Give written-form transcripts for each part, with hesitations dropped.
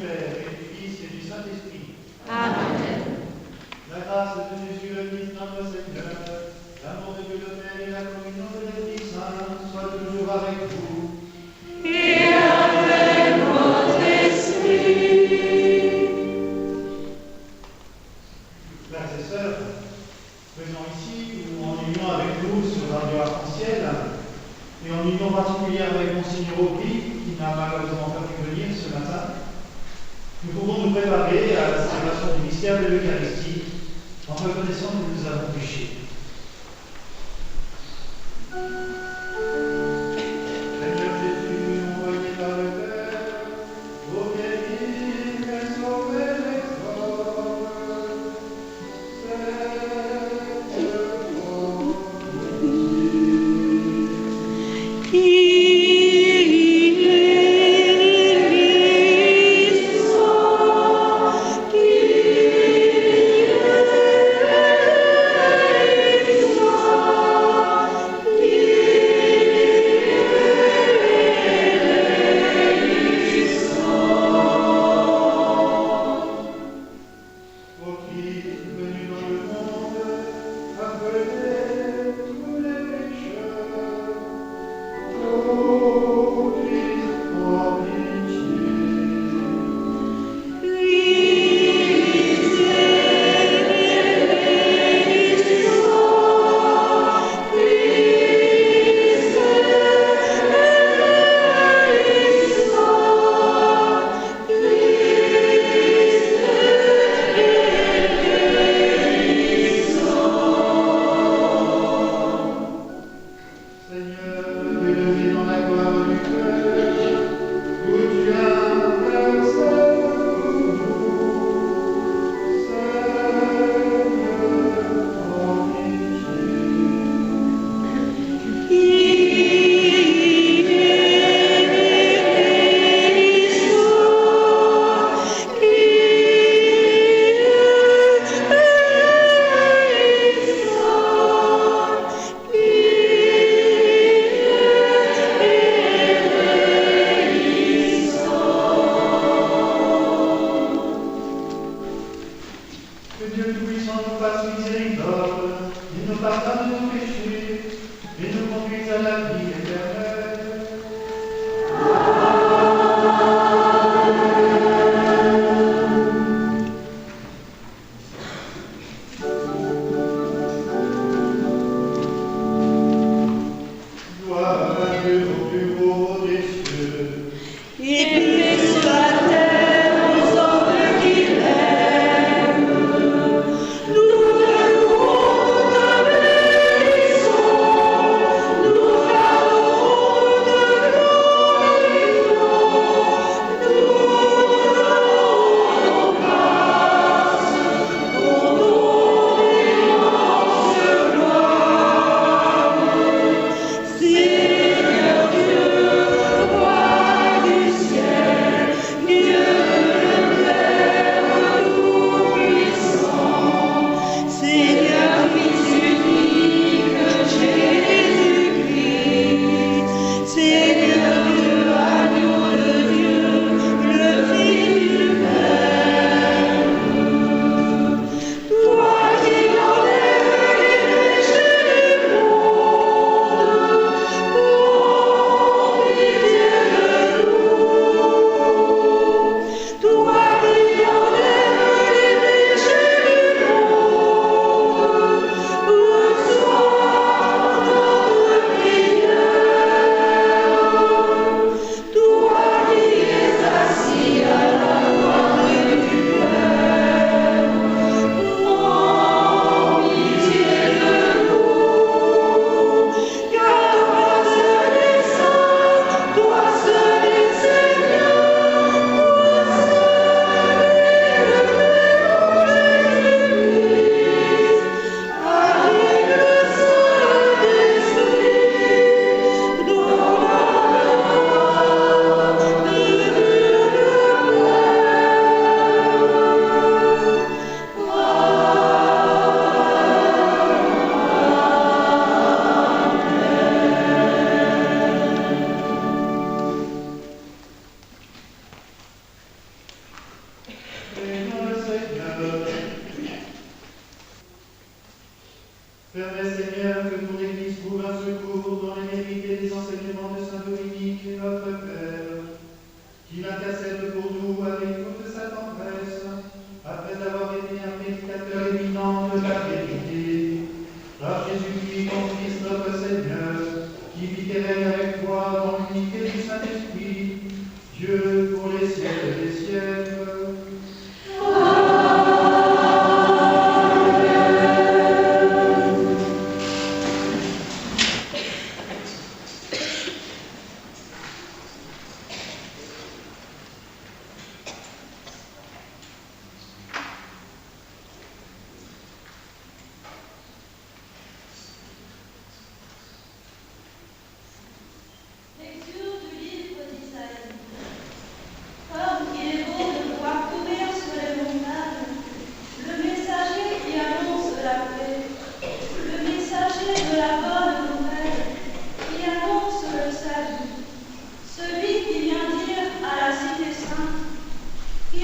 Père, et du Fils et du Saint-Esprit. Amen. La grâce de Jésus le Christ notre Seigneur, l'amour de Dieu le Père et la communion de l'Esprit Saint soient toujours avec vous. Et avec votre esprit. Frères et sœurs, présents ici ou en union avec nous sur Radio Arc-en-Ciel, et en union particulière avec Monseigneur Aubry, qui n'a malheureusement pas pu venir ce matin, nous pouvons nous préparer à la célébration du mystère de l'Eucharistie en reconnaissant que nous avons péché. Seigneur Jésus, envoyé par le Père, pour guérir et sauver les hommes,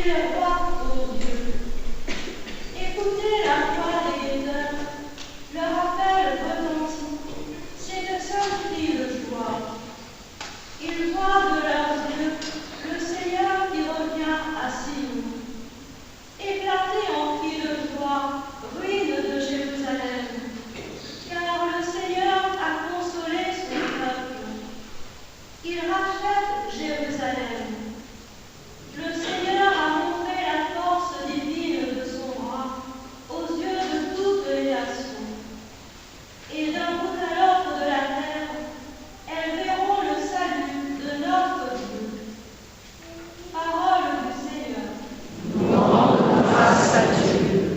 Il est roi, ô Dieu. Écoutez la voix des guetteurs, leur appel retentit. C'est de seul cri de joie. Ils voient de leurs yeux le Seigneur qui revient à Sion. Éclatez en cris de joie, ruines de Jérusalem, car le Seigneur a consolé son peuple. Il rachète Jérusalem. Le Seigneur a montré la force divine de son bras aux yeux de toutes les nations. Et d'un bout à l'autre de la terre, elles verront le salut de notre Dieu. Parole du Seigneur. Grâce à Dieu.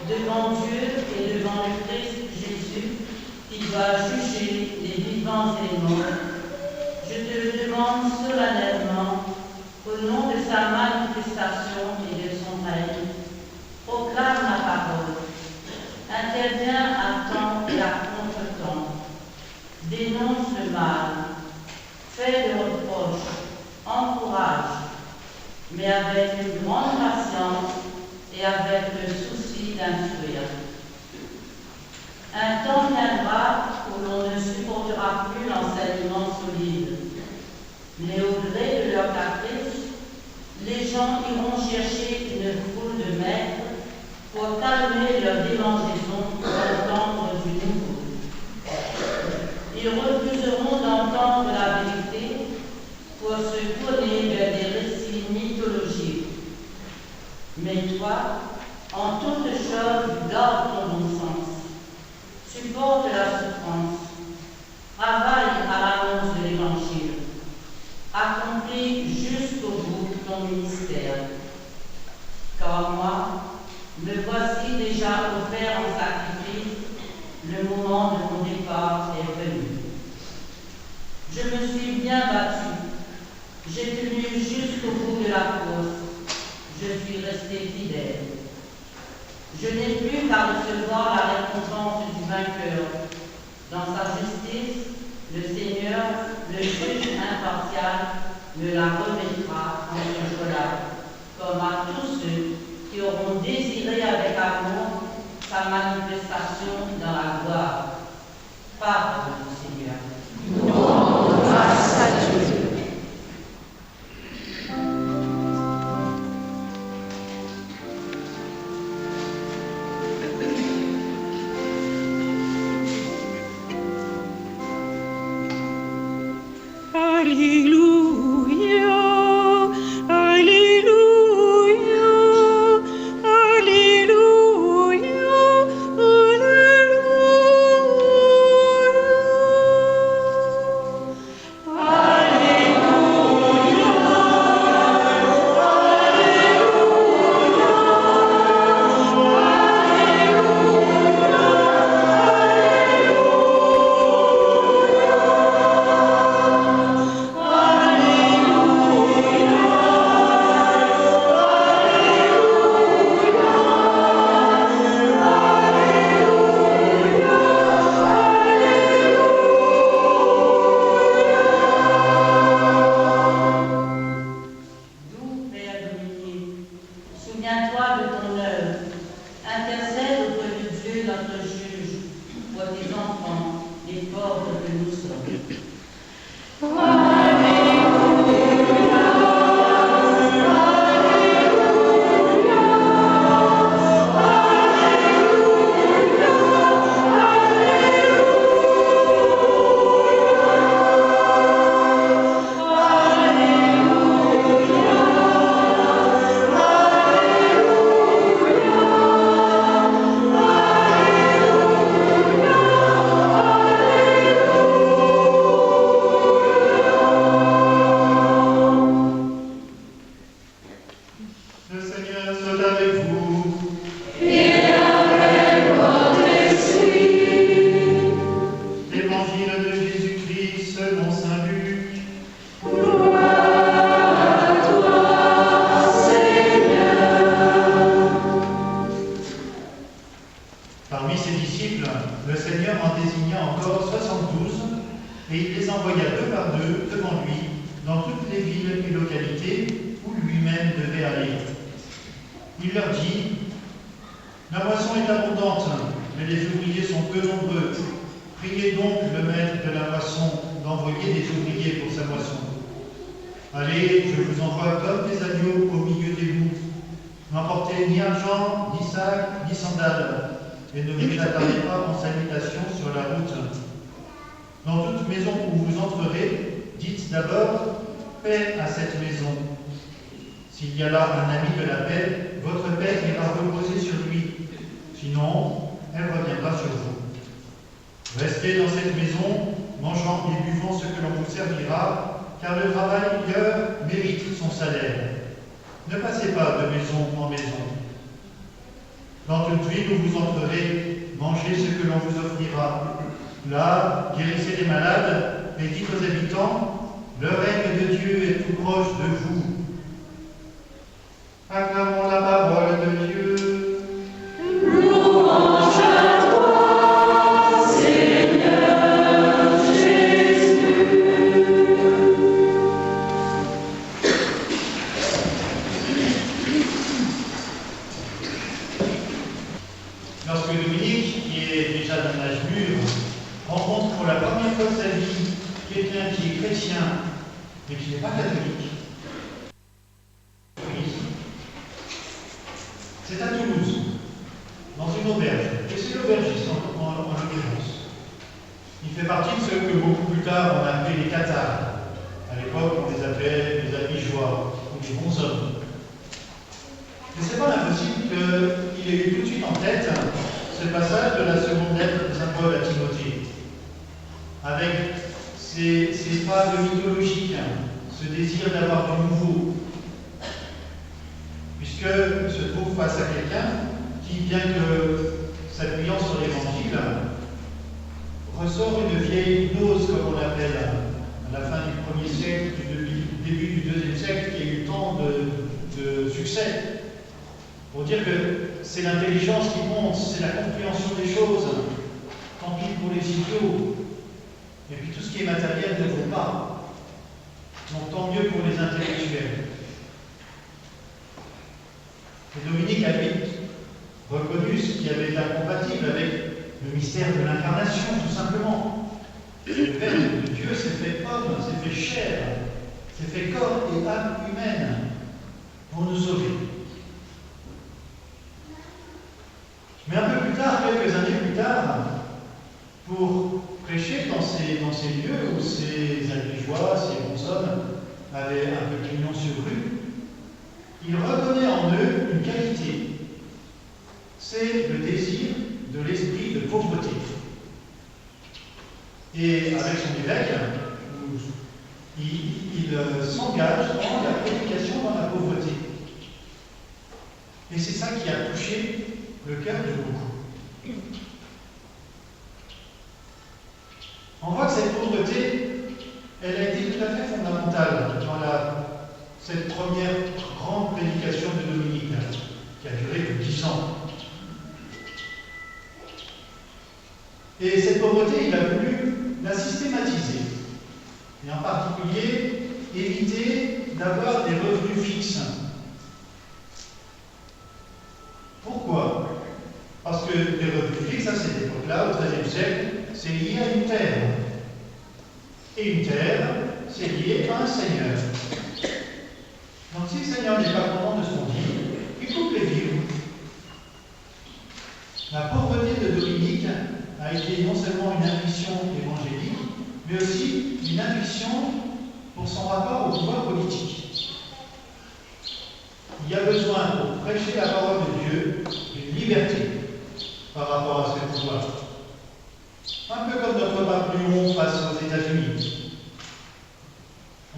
devant Dieu et devant le Christ Jésus, qui doit juger les vivants et les morts, je te le demande solennellement, au nom de sa manifestation et de son règne. Proclame la parole, interviens à temps et à contre-temps, dénonce le mal, fais avec une grande patience et avec le souci d'instruire. Un temps viendra où l'on ne supportera plus l'enseignement solide, mais au gré de leur caprice, les gens iront chercher une foule de maîtres pour calmer leur démangeaison pour entendre du nouveau. Ils refuseront d'entendre la vérité pour se tourner vers des récits mythologiques. Mais toi, en toute chose, garde ton bon sens. Supporte la souffrance. Travaille à l'annonce de l'Évangile. Accomplis jusqu'au bout ton ministère. Car moi, me voici déjà offert en sacrifice, le moment de mon départ est venu. Je me suis bien battue, j'ai tenu jusqu'au bout de la course, je suis resté fidèle. Je n'ai plus qu'à recevoir la récompense du vainqueur. Dans sa justice, le Seigneur, le juge impartial, me la remettra en ce jour-là, comme à tous ceux qui auront désiré avec amour sa manifestation dans la gloire. Parole du Seigneur. Grâce à Jésus. Il leur dit, la moisson est abondante, mais les ouvriers sont peu nombreux. Priez donc le maître de la moisson d'envoyer des ouvriers pour sa moisson. Allez, je vous envoie comme des agneaux au milieu des loups. N'emportez ni argent, ni sac, ni sandales, et ne vous attardez pas en salutation sur la route. Dans toute maison où vous entrerez, dites d'abord paix à cette maison. S'il y a là un ami de la paix, votre paix ira reposer sur lui. Sinon, elle reviendra sur vous. Restez dans cette maison, mangeant et buvant ce que l'on vous servira, car le travailleur mérite son salaire. Ne passez pas de maison en maison. Dans toute ville où vous entrerez, mangez ce que l'on vous offrira. Là, guérissez les malades et dites aux habitants, le règne de Dieu est tout proche de vous. Acclamons la parole de Dieu. Louange à toi, Seigneur Jésus. chrétien, mais qui n'est pas catholique. C'est à Toulouse, dans une auberge. Et c'est l'aubergiste en l'occurrence. Il fait partie de ceux que beaucoup plus tard on a appelé les cathares. À l'époque, on les appelait les albigeois ou les bons hommes. Mais c'est pas impossible qu'il ait eu tout de suite en tête ce passage de la seconde lettre de saint Paul à Timothée, avec ces fables mythologiques, ce désir d'avoir du nouveau, puisque se trouve face à quelqu'un qui, bien que s'appuyant sur l'Évangile, ressort une vieille hypnose, comme on l'appelle, à la fin du 1er siècle, du début du 2e siècle, qui a eu tant de succès, pour dire que c'est l'intelligence qui compte, c'est la compréhension des choses, tant pis pour les idiots, et puis tout ce qui est matériel ne vaut pas, donc tant mieux pour les intellectuels. Et Dominique a vite reconnu ce qui avait été incompatible avec le mystère de l'incarnation, tout simplement. Le Verbe de Dieu s'est fait homme, s'est fait chair, s'est fait corps et âme humaine pour nous sauver. Mais un peu plus tard, quelques années plus tard, pour prêcher dans ces lieux où ces albigeois, ces bons hommes avaient un peu pignon sur rue, il reconnaît en eux une qualité. C'est le désir de l'esprit de pauvreté. Et avec son évêque, il s'engage dans la prédication dans la pauvreté. Et c'est ça qui a touché le cœur de beaucoup. On voit que cette pauvreté, elle a été tout à fait fondamentale dans cette première grande prédication de Dominique, qui a duré plus de 10 ans. Et cette pauvreté, il a voulu la systématiser. Et en particulier, éviter d'avoir des revenus fixes. Pourquoi? Parce que les revenus fixes, à cette époque-là, au XIIIe siècle, c'est lié à une terre. Et une terre, c'est lié à un seigneur. Donc si le Seigneur n'est pas content de ce qu'on dit, il coupe les vivres. La pauvreté de Dominique a été non seulement une intuition évangélique, mais aussi une intuition pour son rapport au pouvoir politique. Il y a besoin, pour prêcher la parole de Dieu, d'une liberté par rapport à ce pouvoir. Un peu comme notre pape Léon face aux États-Unis.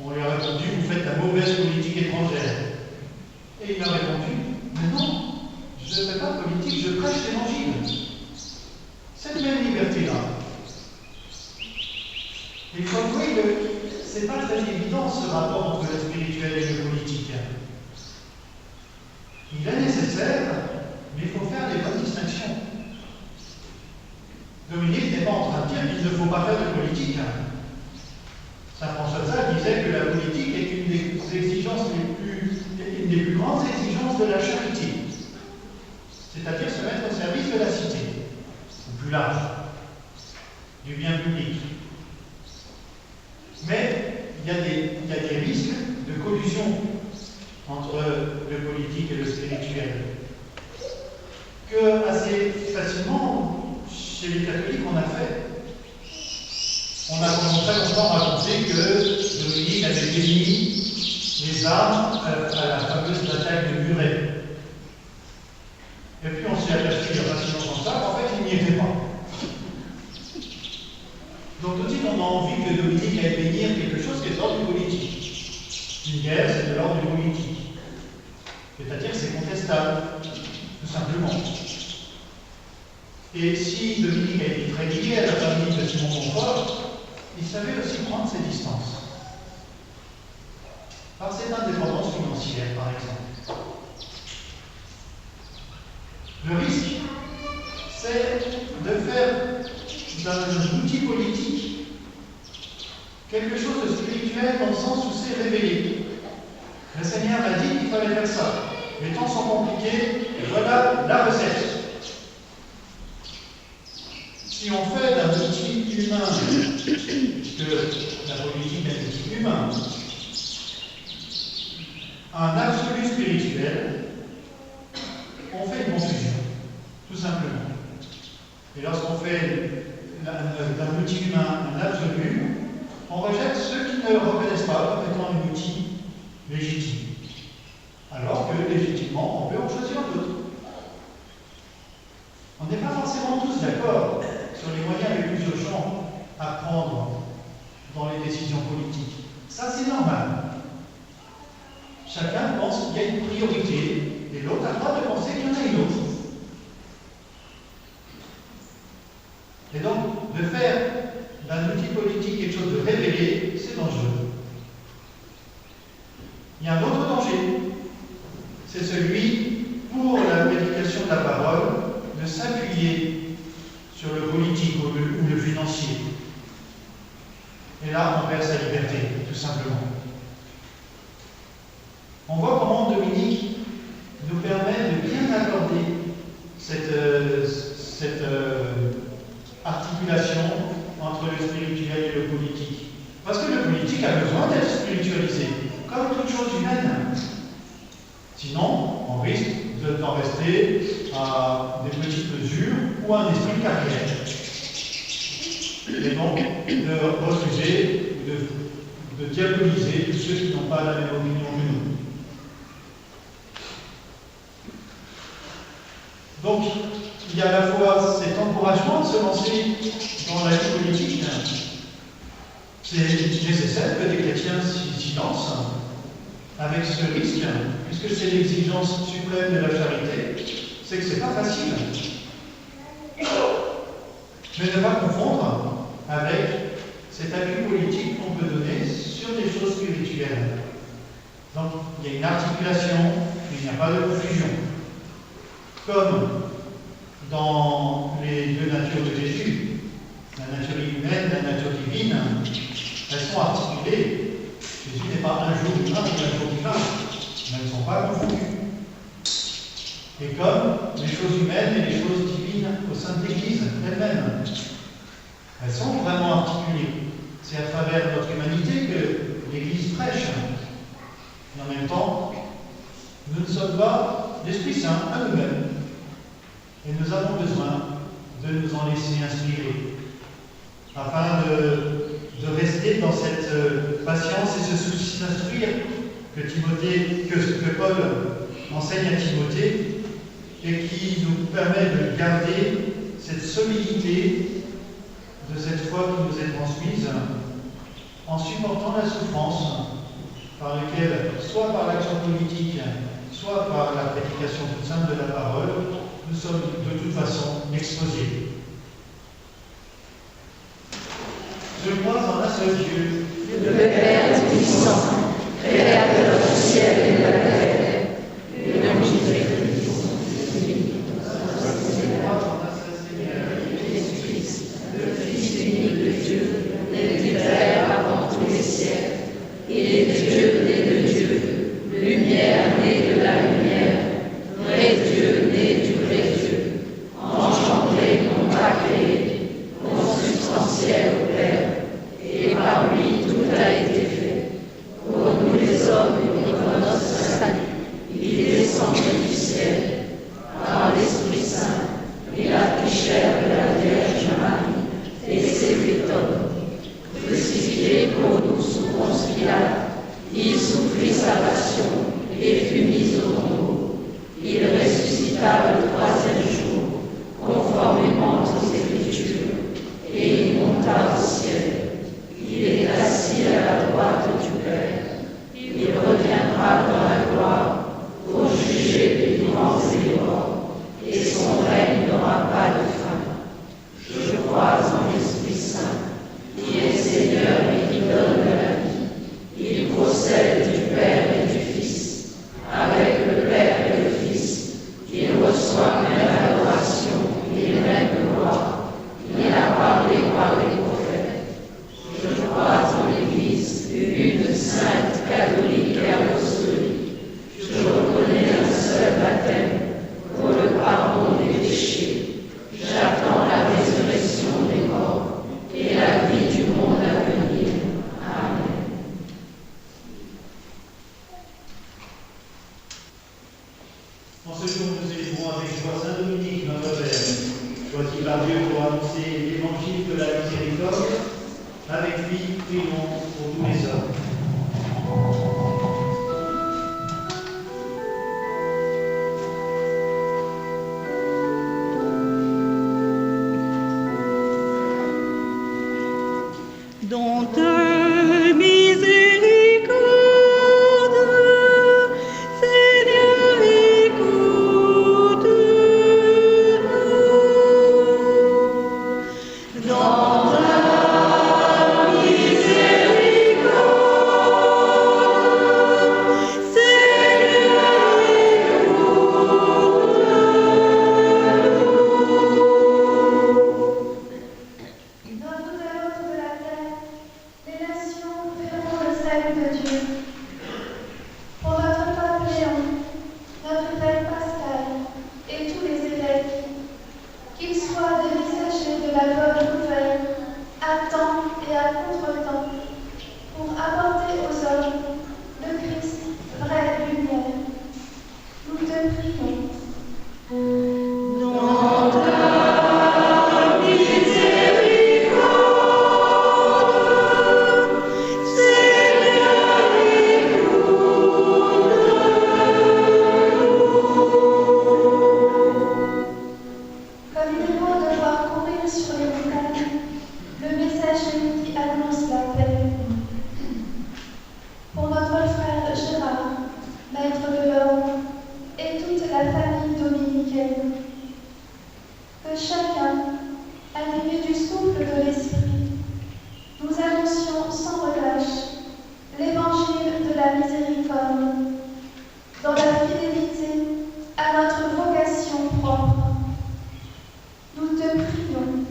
On lui a répondu, vous faites la mauvaise politique étrangère. Et il a répondu, mais non, je ne fais pas de politique, je prêche l'évangile. Cette même liberté-là. Et comme oui, c'est pas très évident ce rapport entre le spirituel et le politique. Il est nécessaire, mais il faut faire les bonnes distinctions. Dominique n'est pas en train de dire qu'il ne faut pas faire de politique. Saint François de Sales disait que la politique est une des plus grandes exigences de la charité, c'est-à-dire se mettre au service de la cité, ou plus large, du bien public. Mais il y a des risques de collusion entre le politique et le spirituel, que assez facilement, chez les catholiques, on a fait. On a pendant très longtemps raconté que Dominique avait béni les armes à la fameuse bataille de Muret. Et puis on s'est aperçu il y a pas si longtemps que ça qu'en fait il n'y était pas. Donc tout de suite on a envie que Dominique aille bénir quelque chose qui est de l'ordre du politique. Une guerre, c'est de l'ordre du politique. C'est-à-dire que c'est contestable, tout simplement. Et si Dominique a été très lié à la famille de Simon Montfort, il savait aussi prendre ses distances. Par cette indépendance financière, par exemple. Le risque, c'est de faire d'un outil politique quelque chose de spirituel dans le sens où c'est révélé. Le Seigneur a dit qu'il fallait faire ça. Les temps sont compliqués, et voilà la recette. Si on fait d'un outil humain, puisque la politique n'est un absolu spirituel, on fait une confusion, tout simplement. Et lorsqu'on fait d'un outil humain un absolu, on rejette ceux qui ne le reconnaissent pas comme étant un outil légitime. Alors que, légitimement, on peut en choisir d'autres. On n'est pas forcément tous d'accord sur les moyens les plus urgents à prendre dans les décisions politiques. Ça, c'est normal. Chacun pense qu'il y a une priorité et l'autre a le droit de penser qu'il y en a une autre. Et donc, de faire d'un outil politique quelque chose de révélé, c'est dangereux. Il y a un autre danger, c'est celui, pour la prédication de la parole, de s'appuyer sur le politique ou le financier. Et là, on perd sa liberté, tout simplement. On voit comment Dominique nous permet de bien accorder cette articulation entre le spirituel et le politique. Parce que le politique a besoin d'être spiritualisé, comme toute chose humaine. Sinon, on risque d'en rester à des petites mesures ou à un esprit de carrière. Et donc, de refuser, de diaboliser tous ceux qui n'ont pas la même opinion que nous. Donc, il y a à la fois cet encouragement de se lancer dans la vie politique. C'est nécessaire que des chrétiens s'y lancent avec ce risque, puisque c'est l'exigence suprême de la charité, c'est que c'est pas facile. Mais ne pas confondre avec cet appui politique qu'on peut donner sur des choses spirituelles. Donc, il y a une articulation, il n'y a pas de confusion. Comme dans les deux natures de Jésus, la nature humaine, la nature divine, elles sont articulées. Jésus n'est pas un jour humain et un jour divin, mais elles ne sont pas confondues. Et comme les choses humaines et les choses divines au sein de l'Église elle-même, elles sont vraiment articulées. C'est à travers notre humanité que l'Église prêche. Et en même temps, nous ne sommes pas l'Esprit Saint à nous-mêmes. Et nous avons besoin de nous en laisser inspirer, afin de rester dans cette patience et ce souci d'instruire que Paul enseigne à Timothée, et qui nous permet de garder cette solidité de cette foi qui nous est transmise, en supportant la souffrance par laquelle, soit par l'action politique, soit par la prédication toute simple de la parole, nous sommes de toute façon exposés. Je crois en un seul Dieu, le Père Tout-Puissant, Créateur du ciel et de la terre, et de Jésus-Christ, Jésus-Christ, le Fils unique de Dieu, né du Père avant tous les siècles, il est Dieu né de Dieu, lumière née de la lumière, vrai Dieu né du vrai Dieu, engendré non pas créé, consubstantiel au Père, et par lui tout a été fait. Pour nous les hommes et pour notre salut, il est descendu du ciel, par l'Esprit Saint, il a pris chair de la Vierge Marie, et s'est fait homme. Crucifié pour nous sous Ponce Pilate, il souffrit sa passion et fut mis au tombeau. Il ressuscita le troisième jour, conformément aux Écritures, et il monta au ciel. Il est assis à la droite du Père. Il reviendra dans la gloire pour juger les vivants et les morts, et son règne n'aura pas de fin. Je crois en l'Esprit Saint, qui est Seigneur et qui donne la vie. Il procède du à Dieu pour annoncer l'évangile de la miséricorde. Avec lui, prions pour tous les hommes. Dont miséricorde, Seigneur, écoute-nous. Dans ta miséricorde, Seigneur, Notre Père de la terre, les nations verront le salut de Dieu. Pour notre pape Léon, notre évêque Pascal et tous les évêques, qu'ils soient des messagers de la bonne nouvelle, à temps et à contre-temps, pour apporter aux hommes le Christ, vraie lumière. Nous te prions. dans ta miséricorde, Seigneur, Comme il est beau de voir courir sur les montagnes le messager qui annonce la paix. Pour notre frère Gérard, maître de l'ordre, et toute la famille dominicaine, que chacun, animé du souffle de l'Esprit, nous annoncions sans relâche l'évangile de la miséricorde, dans la fidélité à notre vocation propre. Nous te prions.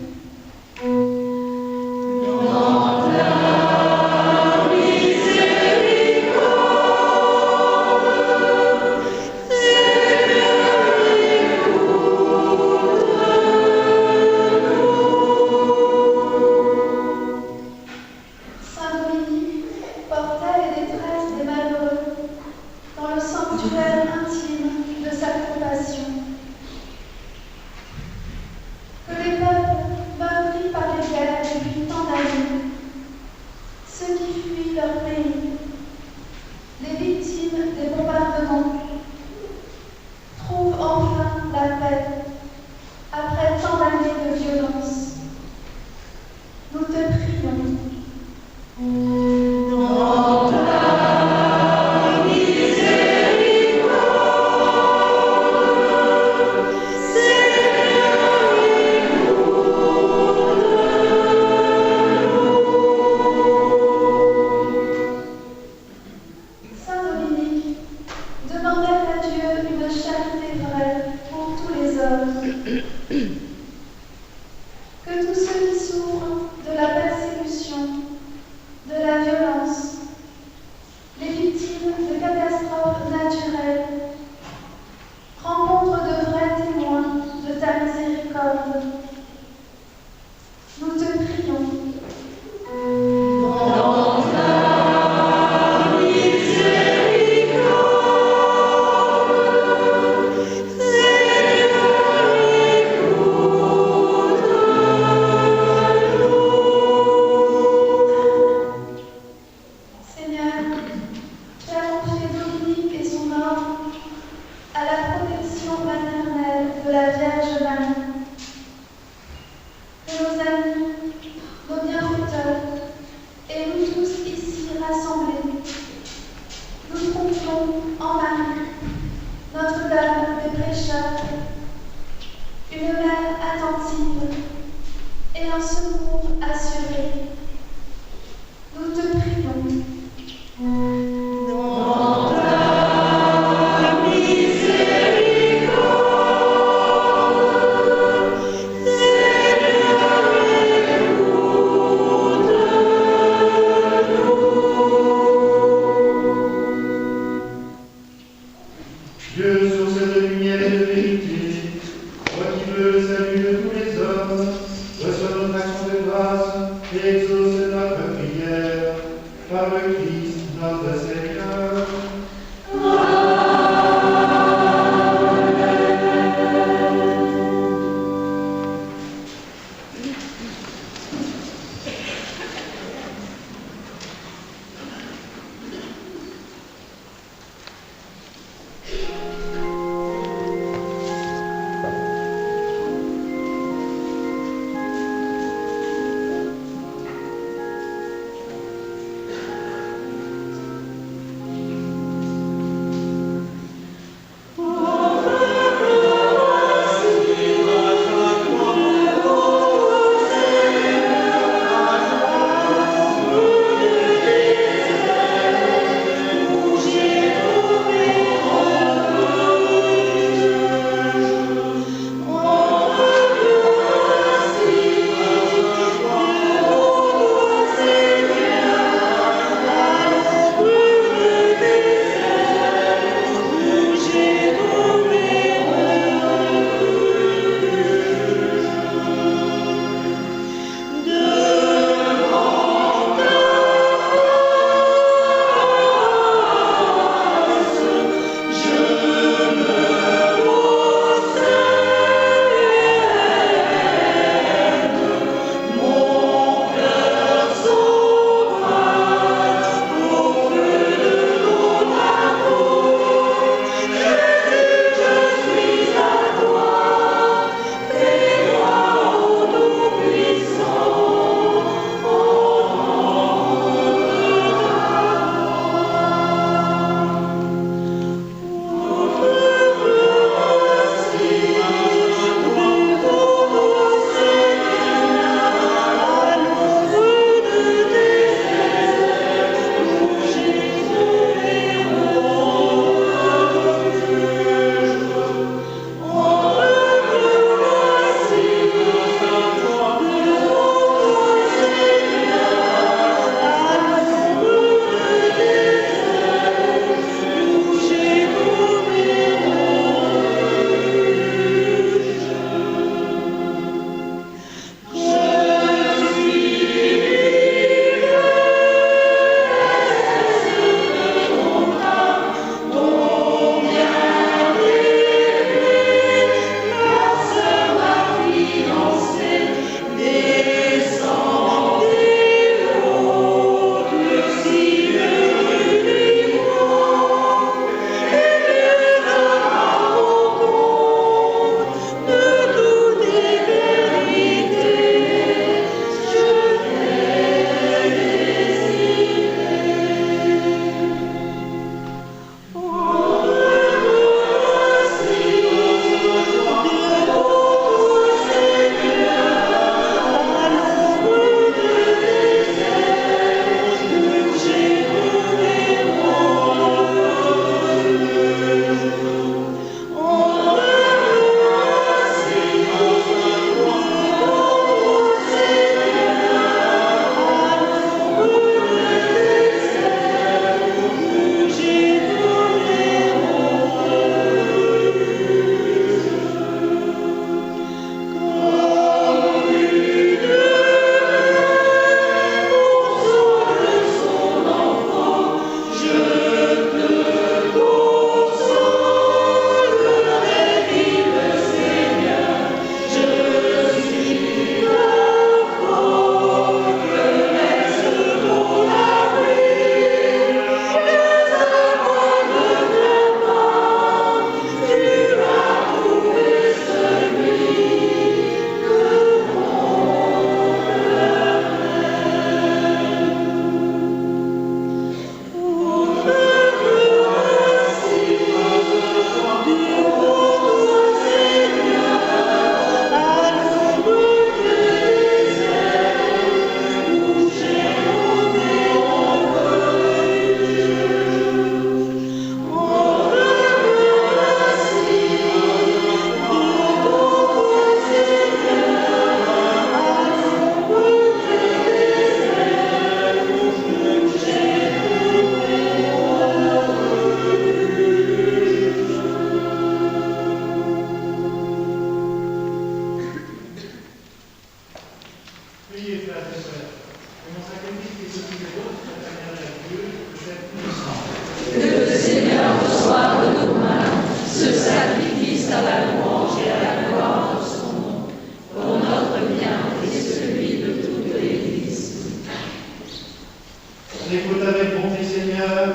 dans ta miséricorde, Saint Dominique porta les détresses des malheureux dans le sanctuaire intime de sa compassion. Que les peuples meurtris par les guerres depuis tant d'années, ceux qui fuient leur pays, les victimes des bombardements, trouvent enfin la paix après tant d'années de violence. Nous te prions. dans ta miséricorde, Saint Dominique demandait à Dieu une charité vraie pour tous les hommes. Que tous ceux qui souffrent de la persécution, de la violence, les victimes de catastrophes naturelles, rencontrent de vrais témoins de ta miséricorde. Nous te prions. dans ta miséricorde, Seigneur, tu as confié Dominique et son ordre à la protection maternelle de la Vierge Marie. Que nos amis, nos bienfaiteurs et nous tous ici rassemblés, nous trouvions en Marie, Notre-Dame des Prêcheurs, une mère attentive et un secours assuré. Nous te prions. dans ta miséricorde, Dieu, source de lumière et de vérité, toi qui veux le salut de tous les hommes, reçois notre action de grâce et exauce notre prière par le Christ notre Seigneur.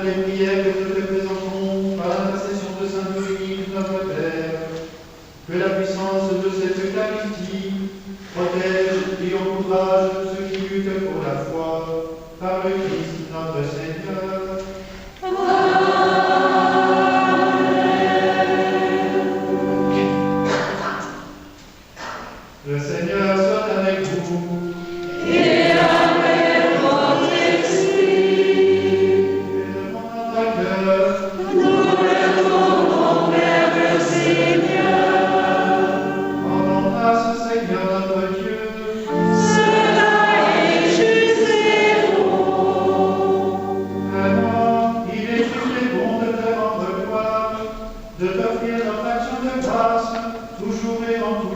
les prières que nous te présentons par l'intercession de Saint Dominique, notre Père, que la puissance de cette Eucharistie protège et encourage tous ceux qui luttent pour la foi, par le Christ notre Seigneur. Le Seigneur soit avec vous. Et avec votre esprit. Élevons notre cœur. Nous levons nos vers le Seigneur. Rendons grâce au Seigneur notre Dieu. Cela est juste et bon. Vraiment, il est juste et bon de te rendre gloire, de t'offrir notre action de grâce, toujours et en tout.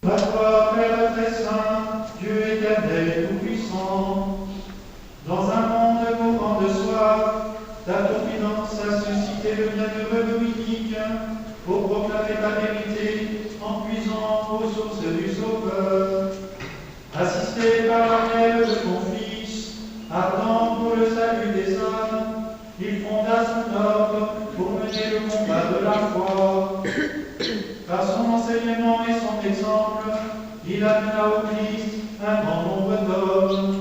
À toi, Père très saint, Dieu éternel et tout-puissant, dans un monde mourant de soif, ta providence a suscité le bienheureux Dominique pour proclamer ta vérité en puisant aux sources du Sauveur. Assisté par la grève de ton Fils, ardent pour le salut des âmes, il fonda son ordre pour mener le combat de la foi. Par son enseignement et son exemple, il amena au Christ un grand nombre d'hommes.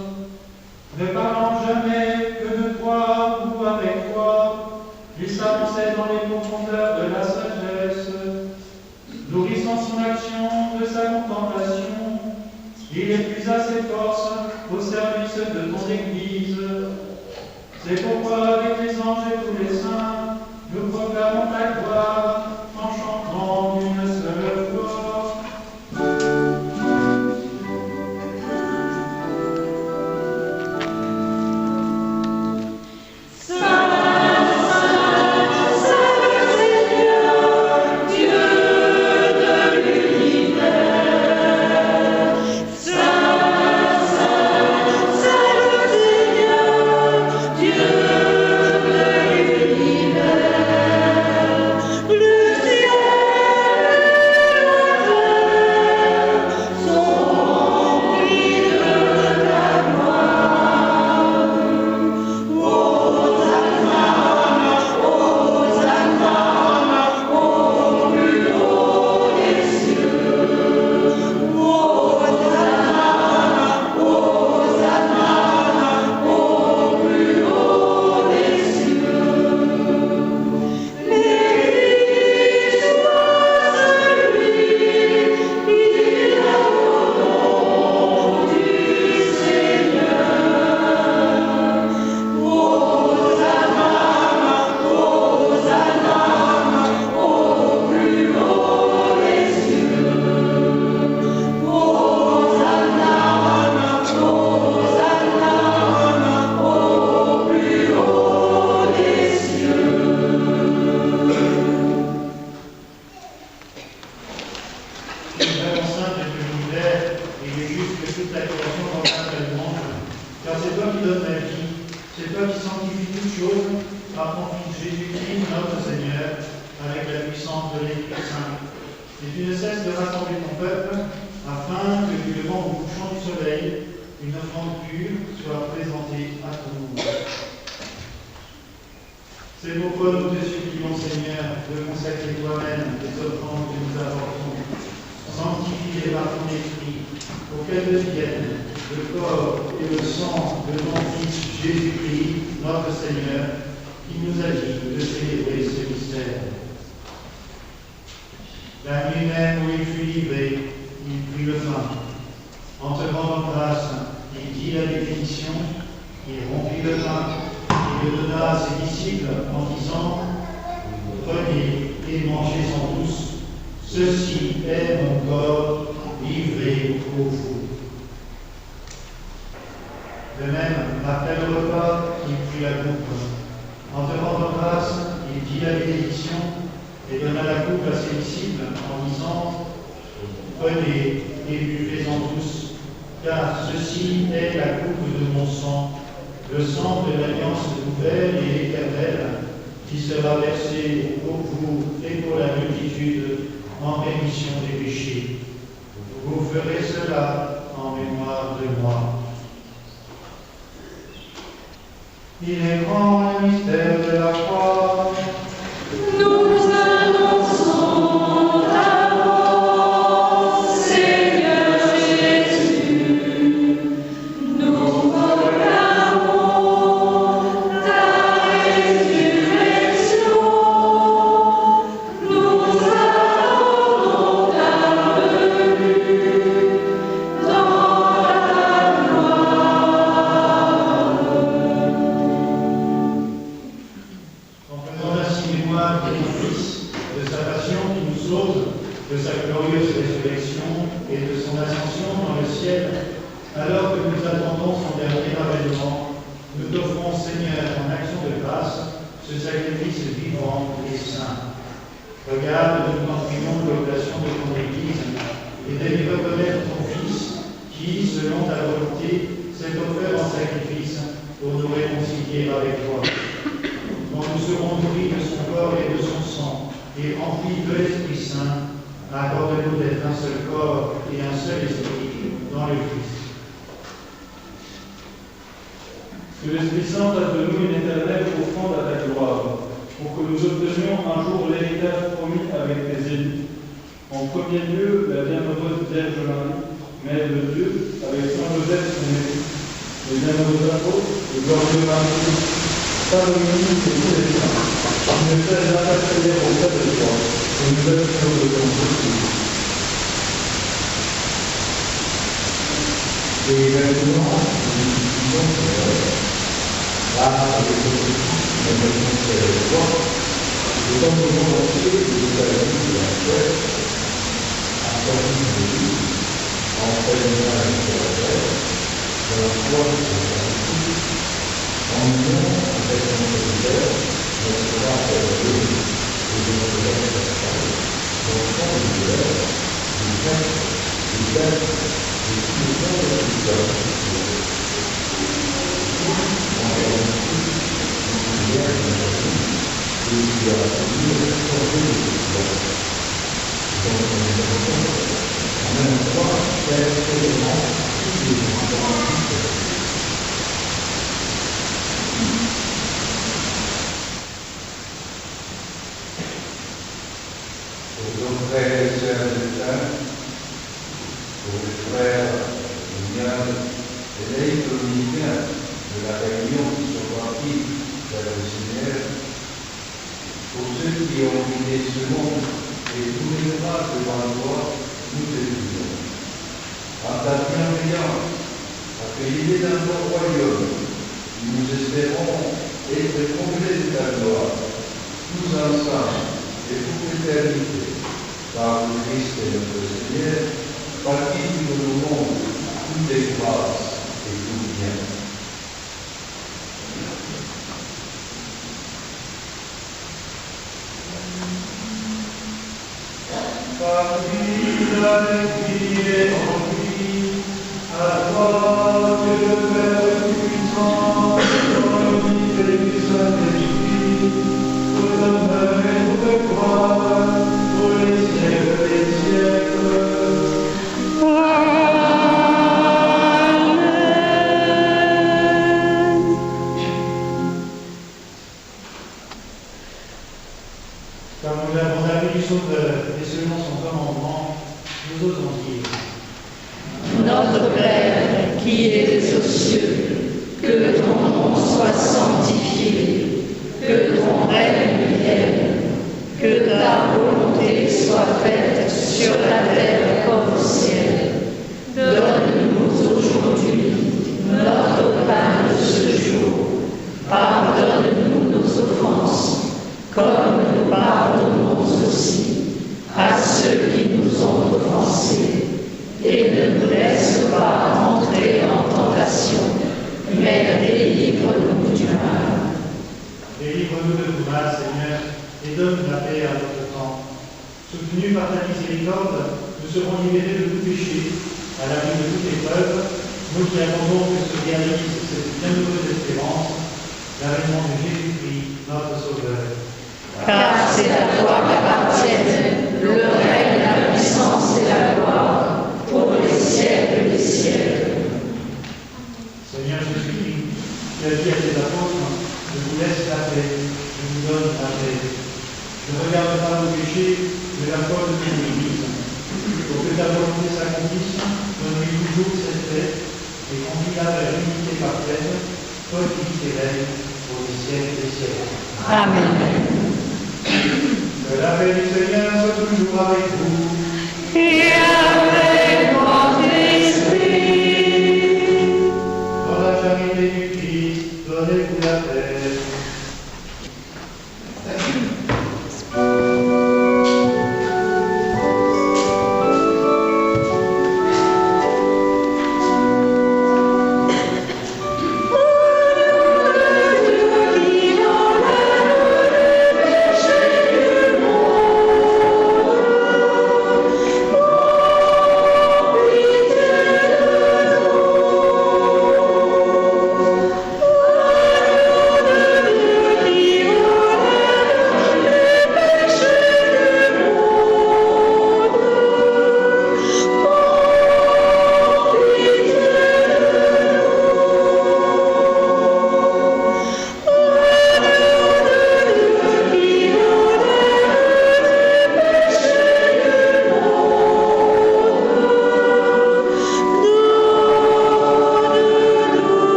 Ne parlant jamais que de toi ou avec toi, il s'avançait dans les profondeurs de la sagesse. Nourrissant son action de sa contemplation, il épuisa ses forces au service de ton Église. C'est pourquoi avec les anges et tous les saints, nous proclamons ta gloire en chantant d'une seule voix. C'est pourquoi nous te supplions, Seigneur, de consacrer toi-même les offrandes que nous apportons, sanctifiées par ton esprit, pour qu'elles deviennent le corps et le sang de ton Fils Jésus-Christ, notre Seigneur, qui nous a dit de célébrer ce mystère. La nuit même où il fut livré, il prit le pain. En te rendant grâce, il dit la bénédiction, il rompit le pain, il le donna à ses disciples en disant : Prenez et mangez-en tous, ceci est mon corps livré pour vous. De même, après le repas, il prit la coupe. En te rendant grâce, il dit la bénédiction et donna la coupe à ses disciples en disant : Prenez et buvez-en tous, car ceci est la coupe de mon sang, le sang de l'alliance nouvelle et éternelle, qui sera versé pour vous et pour la multitude en rémission des péchés. Vous ferez cela en mémoire de moi. Il est grand au mystère de la croix. Nous annonçons ta mort, Seigneur Jésus. Nous proclamons ta résurrection. Nous attendons ta venue dans la gloire. En faisant ainsi mémoire de ton Fils, de sa passion qui nous sauve, de sa glorieuse résurrection et de son ascension dans le ciel, alors que nous attendons son dernier avènement, nous t'offrons, Seigneur, en action de grâce, ce sacrifice vivant et saint. Regarde, nous t'en prions l'oblation de ton Église et délivre reconnaître ton Fils, qui, selon ta volonté, s'est offert en sacrifice pour nous réconcilier avec toi. Quand nous serons nourris de son corps et de son sang, et remplis de l'Esprit Saint, accorde-nous d'être un seul corps et un seul esprit dans le Christ. Que l'Esprit Saint fasse de nous une éternelle offrande à ta gloire, pour que nous obtenions un jour l'héritage promis avec tes élus. En premier lieu, la bienheureuse Vierge Marie, Mère de Dieu, avec Saint Joseph son époux, les bienheureux apôtres, le glorieux Marie, Saint Dominique et tous les saints, qui ne cessent d'intercéder auprès de toi, et nous assurons de ton secours. Et maintenant, nous disons que là, avec le de toi, nous sommes volontiers de ta vie de la terre, à sortir de lui, en prévenant la vie de la terre, de la foi de la vie, en union avec notre Père, notre Père de Dieu, et de notre Père Pascal, notre Père de Dieu, du Père, du Père, et tout le monde de l'Église. Pour nos frères et sœurs de Saint, pour les frères et les dominicains de la Réunion qui sont partis vers le Seigneur, pour ceux qui ont quitté ce monde et tous les grâces devant toi, nous te disons. En ta bienveillance, accueillis dans ton royaume, nous espérons être comblés de ta gloire, tous ensemble et pour l'éternité, par le Christ et notre Seigneur, par qui tu nous montres toutes les grâces et tout bien. Par lui, la vie est en lui, à toi que le Père puissant, dans l'unité du Saint-Esprit, pour l'honneur et pour le gloire, pour les siècles des siècles. Car nous avons la vie du Sauveur, et selon son commandement, nous osons dire. Notre Père, qui es aux cieux, que ton nom soit sanctifié, que ton règne vienne, que ta volonté soit faite sur la terre comme au ciel. Donne-nous aujourd'hui notre pain de ce jour. Pardonne-nous nos offenses, comme nous pardonnons aussi à ceux qui nous ont offensés. Et ne nous laisse pas entrer en tentation, mais délivre-nous du mal. Délivre-nous de tout mal, Seigneur, et donne la paix à notre temps. Soutenus par ta miséricorde, nous serons libérés de tout péché, à l'abri de toute épreuve, nous qui attendons que se réalise cette bienheureuse espérance, l'avènement de Jésus-Christ, notre Sauveur. Car c'est à toi qu'appartiennent le règne, la puissance et la gloire, pour les siècles des siècles. Seigneur Jésus-Christ, tu as dit à tes apôtres, Je vous laisse la paix, je vous donne la paix. Ne regarde pas nos péchés, mais la foi de ton Église. Pour que ta volonté s'accomplisse, donne-lui toujours cette paix et conduis-la vers l'unité parfaite, toi qui vis et règnes pour les siècles des siècles. Amen. Que la paix du Seigneur soit toujours avec vous. Et